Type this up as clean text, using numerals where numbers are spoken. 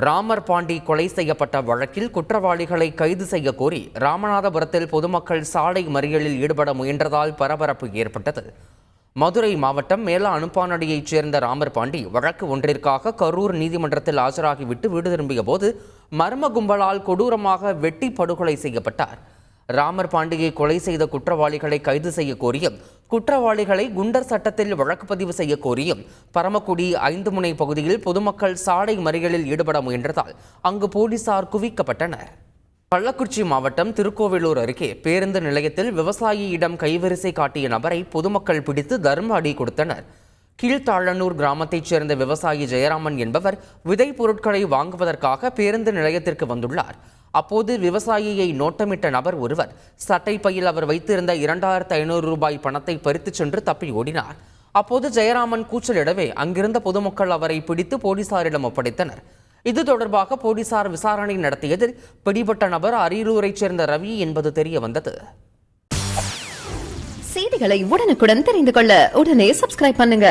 ராமர் பாண்டி கொலை செய்யப்பட்ட வழக்கில் குற்றவாளிகளை கைது செய்ய கோரி ராமநாதபுரத்தில் பொதுமக்கள் சாலை மறியலில் ஈடுபட முயன்றதால் பரபரப்பு ஏற்பட்டது. மதுரை மாவட்டம் மேலா அனுப்பானடியைச் சேர்ந்த ராமர் பாண்டி வழக்கு ஒன்றிற்காக கரூர் நீதிமன்றத்தில் ஆஜராகிவிட்டு வீடு திரும்பிய போது மர்ம கும்பலால் கொடூரமாக வெட்டி படுகொலை செய்யப்பட்டார். ராமர் பாண்டியை கொலை செய்த குற்றவாளிகளை கைது செய்ய கோரியும் குற்றவாளிகளை குண்டர் சட்டத்தில் வழக்கு பதிவு செய்ய கோரியும் பரமக்குடி 5 முனை பகுதியில் பொதுமக்கள் சாலை மறியலில் ஈடுபட முயன்றதால் அங்கு போலீசார் குவிக்கப்பட்டனர். கள்ளக்குறிச்சி மாவட்டம் திருக்கோவிலூர் அருகே பேருந்து நிலையத்தில் விவசாயியிடம் கைவரிசை காட்டிய நபரை பொதுமக்கள் பிடித்து தர்ம அடி கொடுத்தனர். கீழ்த்தாழனூர் கிராமத்தைச் சேர்ந்த விவசாயி ஜெயராமன் என்பவர் விதை பொருட்களை வாங்குவதற்காக பேருந்து நிலையத்திற்கு வந்துள்ளார். அப்போது விவசாயியை நோட்டமிட்ட நபர் ஒருவர் சட்டை பையில் அவர் வைத்திருந்த 2500 ரூபாய் பணத்தை பறித்துச் சென்று தப்பி ஓடினார். அப்போது ஜெயராமன் கூச்சலிடவே அங்கிருந்த பொதுமக்கள் அவரை பிடித்து போலீசாரிடம் ஒப்படைத்தனர். இது தொடர்பாக போலீசார் விசாரணை நடத்தியதில் பிடிபட்ட நபர் அரியலூரைச் சேர்ந்த ரவி என்பது தெரிய வந்தது. செய்திகளை உடனுக்குடன் தெரிந்து கொள்ள உடனே சப்ஸ்கிரைப் பண்ணுங்க.